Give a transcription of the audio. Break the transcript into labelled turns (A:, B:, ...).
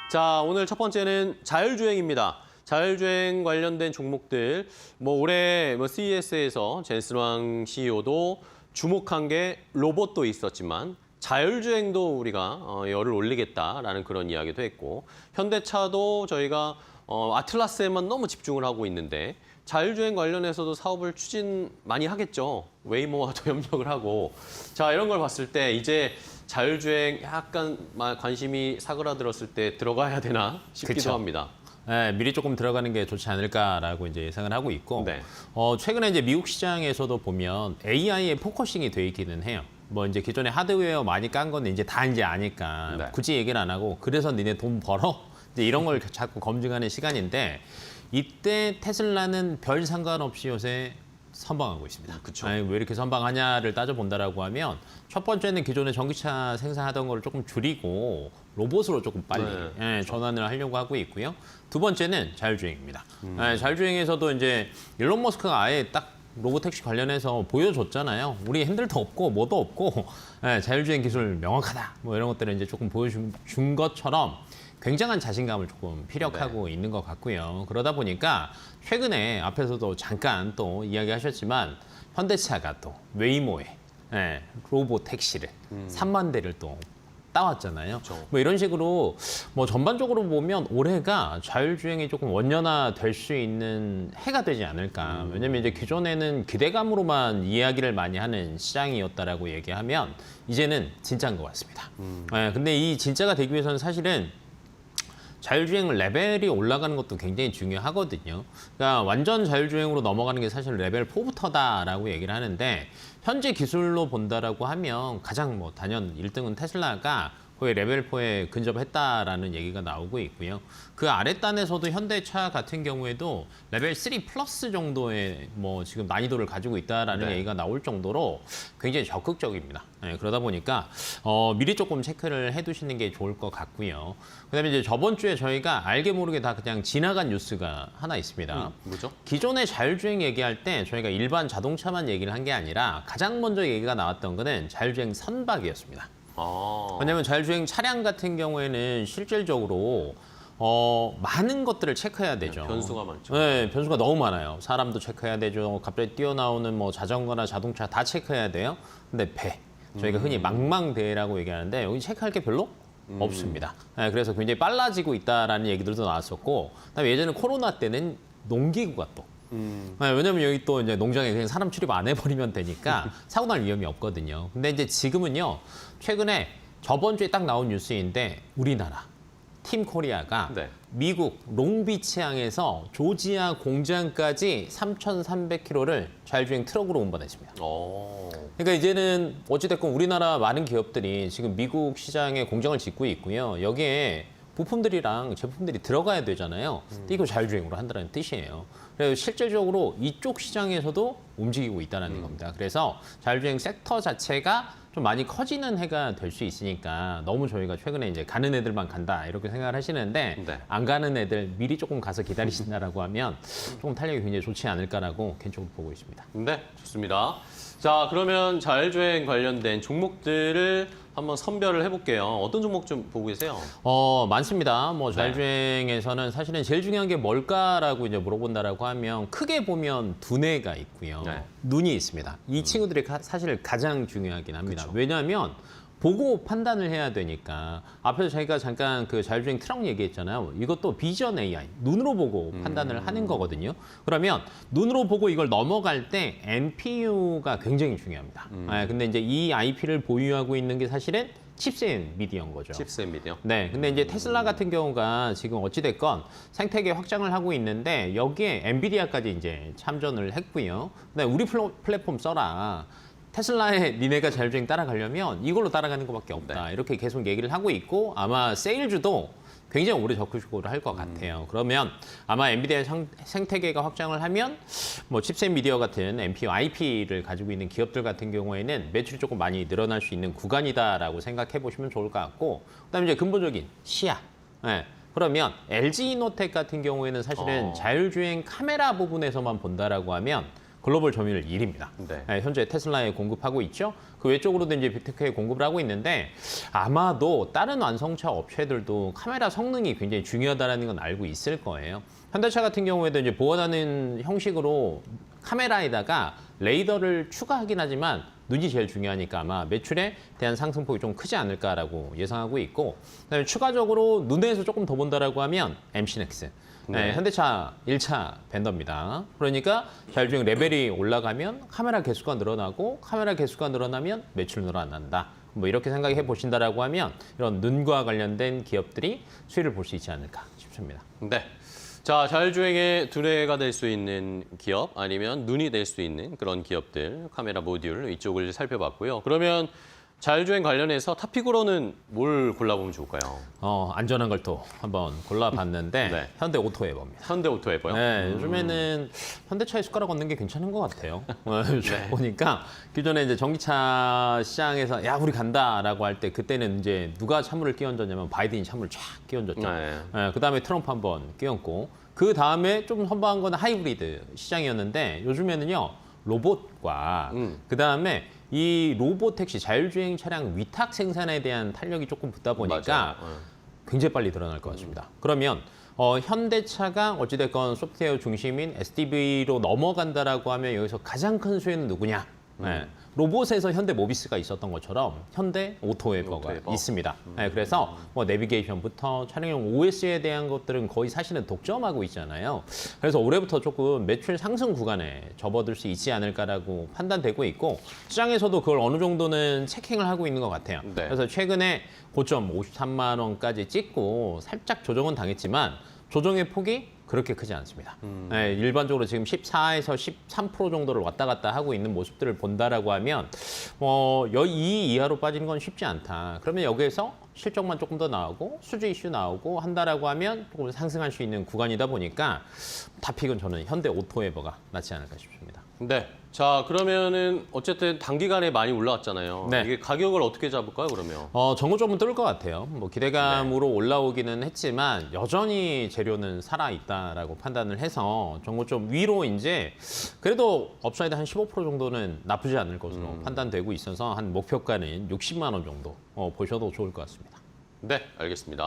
A: 자, 오늘 첫 번째는 자율주행입니다. 자율주행 관련된 종목들, 올해 CES에서 젠슨 왕 CEO도 주목한 게 로봇도 있었지만 자율주행도 우리가 열을 올리겠다라는 그런 이야기도 했고, 현대차도 저희가 아틀라스에만 너무 집중을 하고 있는데 자율주행 관련해서도 사업을 추진 많이 하겠죠. 웨이모와도 협력을 하고. 자, 이런 걸 봤을 때 이제 자율주행 약간 관심이 사그라들었을 때 들어가야 되나 싶기도
B: 그쵸.
A: 합니다.
B: 네, 미리 조금 들어가는 게 좋지 않을까라고 이제 예상을 하고 있고,
A: 네.
B: 최근에 이제 미국 시장에서도 보면 AI에 포커싱이 돼 있기는 해요. 이제 기존에 하드웨어 많이 깐 건 이제 다 이제 아니까
A: 네.
B: 굳이 얘기를 안 하고 그래서 니네 돈 벌어? 이제 이런 걸 자꾸 검증하는 시간인데 이때 테슬라는 별 상관없이 요새 선방하고 있습니다.
A: 그쵸.
B: 아니, 왜 이렇게 선방하냐를 따져본다라고 하면 첫 번째는 기존에 전기차 생산하던 걸 조금 줄이고 로봇으로 조금 빨리 전환을 하려고 하고 있고요. 두 번째는 자율주행입니다. 자율주행에서도 이제 일론 머스크가 아예 딱 로보택시 관련해서 보여줬잖아요. 우리 핸들도 없고 뭐도 없고 자율주행 기술 명확하다. 이런 것들을 이제 조금 보여준 것처럼 굉장한 자신감을 조금 피력하고 있는 것 같고요. 그러다 보니까 최근에 앞에서도 잠깐 또 이야기하셨지만 현대차가 또 웨이모에 로봇 택시를 3만 대를 또 따왔잖아요.
A: 그렇죠.
B: 이런 식으로 전반적으로 보면 올해가 자율주행이 조금 원년화 될 수 있는 해가 되지 않을까. 왜냐면 이제 기존에는 기대감으로만 이야기를 많이 하는 시장이었다라고 얘기하면 이제는 진짜인 것 같습니다. 근데 이 진짜가 되기 위해서는 사실은 자율주행 레벨이 올라가는 것도 굉장히 중요하거든요. 그러니까 완전 자율주행으로 넘어가는 게 사실 레벨 4부터다라고 얘기를 하는데 현재 기술로 본다라고 하면 가장 단연 1등은 테슬라가 거의 레벨 4에 근접했다라는 얘기가 나오고 있고요. 그 아랫단에서도 현대차 같은 경우에도 레벨 3 플러스 정도의 지금 난이도를 가지고 있다라는 얘기가 나올 정도로 굉장히 적극적입니다. 그러다 보니까 미리 조금 체크를 해두시는 게 좋을 것 같고요. 그다음에 이제 저번 주에 저희가 알게 모르게 다 그냥 지나간 뉴스가 하나 있습니다.
A: 뭐죠?
B: 기존의 자율주행 얘기할 때 저희가 일반 자동차만 얘기를 한 게 아니라 가장 먼저 얘기가 나왔던 거는 자율주행 선박이었습니다. 왜냐하면 자율주행 차량 같은 경우에는 실질적으로 많은 것들을 체크해야 되죠.
A: 변수가 많죠.
B: 네, 변수가 너무 많아요. 사람도 체크해야 되죠. 갑자기 뛰어나오는 자전거나 자동차 다 체크해야 돼요. 근데 배, 저희가 흔히 망망대해라고 얘기하는데 여기 체크할 게 별로 없습니다. 네, 그래서 굉장히 빨라지고 있다라는 얘기들도 나왔었고, 그다음에 예전에 코로나 때는 농기구가 또 왜냐면 여기 또 이제 농장에 그냥 사람 출입 안 해버리면 되니까 사고 날 위험이 없거든요. 근데 이제 지금은요, 최근에 저번 주에 딱 나온 뉴스인데 우리나라 팀 코리아가 미국 롱비치항에서 조지아 공장까지 3,300km를 자율주행 트럭으로 운반했습니다. 그러니까 이제는 어찌됐건 우리나라 많은 기업들이 지금 미국 시장에 공장을 짓고 있고요. 여기에 부품들이랑 제품들이 들어가야 되잖아요. 근데 이거 자율주행으로 한다는 뜻이에요. 그래서 실질적으로 이쪽 시장에서도 움직이고 있다는 겁니다. 그래서 자율주행 섹터 자체가 좀 많이 커지는 해가 될 수 있으니까 너무 저희가 최근에 이제 가는 애들만 간다 이렇게 생각을 하시는데 안 가는 애들 미리 조금 가서 기다리신다라고 하면 조금 탄력이 굉장히 좋지 않을까라고 개인적으로 보고 있습니다.
A: 네, 좋습니다. 자, 그러면 자율주행 관련된 종목들을 한번 선별을 해볼게요. 어떤 종목 좀 보고 계세요?
B: 많습니다. 자율주행에서는 사실은 제일 중요한 게 뭘까라고 이제 물어본다라고 하면 크게 보면 두뇌가 있고요. 눈이 있습니다. 이 친구들이 사실 가장 중요하긴 합니다. 왜냐하면 보고 판단을 해야 되니까 앞에서 저희가 잠깐 그 자율주행 트럭 얘기했잖아요. 이것도 비전 AI, 눈으로 보고 판단을 하는 거거든요. 그러면 눈으로 보고 이걸 넘어갈 때 NPU가 굉장히 중요합니다. 근데 이제 이 IP를 보유하고 있는 게 사실은 칩셋 미디어인 거죠.
A: 칩셋 미디어.
B: 네, 근데 이제 테슬라 같은 경우가 지금 어찌됐건 생태계 확장을 하고 있는데 여기에 엔비디아까지 이제 참전을 했고요. 근데 우리 플랫폼 써라. 테슬라에 니네가 자율주행 따라가려면 이걸로 따라가는 것밖에 없다. 이렇게 계속 얘기를 하고 있고 아마 세일즈도 굉장히 오래 적극적으로 할 것 같아요. 그러면 아마 엔비디아 생태계가 확장을 하면 칩셋 미디어 같은 NPU, IP를 가지고 있는 기업들 같은 경우에는 매출이 조금 많이 늘어날 수 있는 구간이다라고 생각해 보시면 좋을 것 같고, 그다음에 이제 근본적인 시야. 그러면 LG 이노텍 같은 경우에는 사실은 자율주행 카메라 부분에서만 본다라고 하면 글로벌 점유율 1위입니다.
A: 네.
B: 현재 테슬라에 공급하고 있죠. 그 외쪽으로도 이제 빅테크에 공급을 하고 있는데 아마도 다른 완성차 업체들도 카메라 성능이 굉장히 중요하다는 건 알고 있을 거예요. 현대차 같은 경우에도 이제 보완하는 형식으로 카메라에다가 레이더를 추가하긴 하지만 눈이 제일 중요하니까 아마 매출에 대한 상승폭이 좀 크지 않을까라고 예상하고 있고, 그다음에 추가적으로 눈에서 조금 더 본다라고 하면 MC넥스. 네, 현대차 1차 벤더입니다. 그러니까 자율주행 레벨이 올라가면 카메라 개수가 늘어나고 카메라 개수가 늘어나면 매출 늘어난다. 뭐 이렇게 생각해 보신다라고 하면 이런 눈과 관련된 기업들이 수혜를 볼 수 있지 않을까 싶습니다.
A: 네. 자, 자율주행의 두뇌가 될 수 있는 기업 아니면 눈이 될 수 있는 그런 기업들, 카메라 모듈 이쪽을 살펴봤고요. 그러면 자율주행 관련해서 탑픽으로는 뭘 골라보면 좋을까요?
B: 안전한 걸 또 한번 골라봤는데
A: 네.
B: 현대 오토웨버입니다.
A: 현대오토에버요?
B: 네, 요즘에는 현대차에 숟가락 얹는 게 괜찮은 것 같아요. 요즘 보니까 기존에 이제 전기차 시장에서 야 우리 간다라고 할 때 그때는 이제 누가 찬물을 끼얹었냐면 바이든이 찬물을 쫙 끼얹었죠.
A: 네.
B: 그다음에 트럼프 한번 끼얹고 그 다음에 좀 선보한 건 하이브리드 시장이었는데 요즘에는요 로봇과 그다음에 이 로봇 택시 자율주행 차량 위탁 생산에 대한 탄력이 조금 붙다 보니까
A: 맞아요.
B: 굉장히 빨리 드러날 것 같습니다. 그러면 현대차가 어찌됐건 소프트웨어 중심인 SDV로 넘어간다라고 하면 여기서 가장 큰 수혜는 누구냐? 네. 로봇에서 현대 모비스가 있었던 것처럼 현대 오토웨버가
A: 오토웨버.
B: 있습니다. 네, 그래서 뭐 내비게이션부터 차량용 OS에 대한 것들은 거의 사실은 독점하고 있잖아요. 그래서 올해부터 조금 매출 상승 구간에 접어들 수 있지 않을까라고 판단되고 있고 시장에서도 그걸 어느 정도는 체킹을 하고 있는 것 같아요.
A: 네.
B: 그래서 최근에 고점 53만 원까지 찍고 살짝 조정은 당했지만 조정의 폭이 그렇게 크지 않습니다. 네, 일반적으로 지금 14에서 13% 정도를 왔다 갔다 하고 있는 모습들을 본다라고 하면 이 이하로 빠지는 건 쉽지 않다. 그러면 여기에서 실적만 조금 더 나오고 수주 이슈 나오고 한다라고 하면 조금 상승할 수 있는 구간이다 보니까 탑픽은 저는 현대 오토웨버가 낫지 않을까 싶습니다.
A: 네. 자, 그러면은 어쨌든 단기간에 많이 올라왔잖아요.
B: 네.
A: 이게 가격을 어떻게 잡을까요, 그러면?
B: 정고점은 뚫을 것 같아요. 뭐 기대감으로 올라오기는 했지만 여전히 재료는 살아있다라고 판단을 해서 정고점 위로 이제 그래도 업사이드 한 15% 정도는 나쁘지 않을 것으로 판단되고 있어서 한 목표가는 60만 원 정도 보셔도 좋을 것 같습니다.
A: 네, 알겠습니다.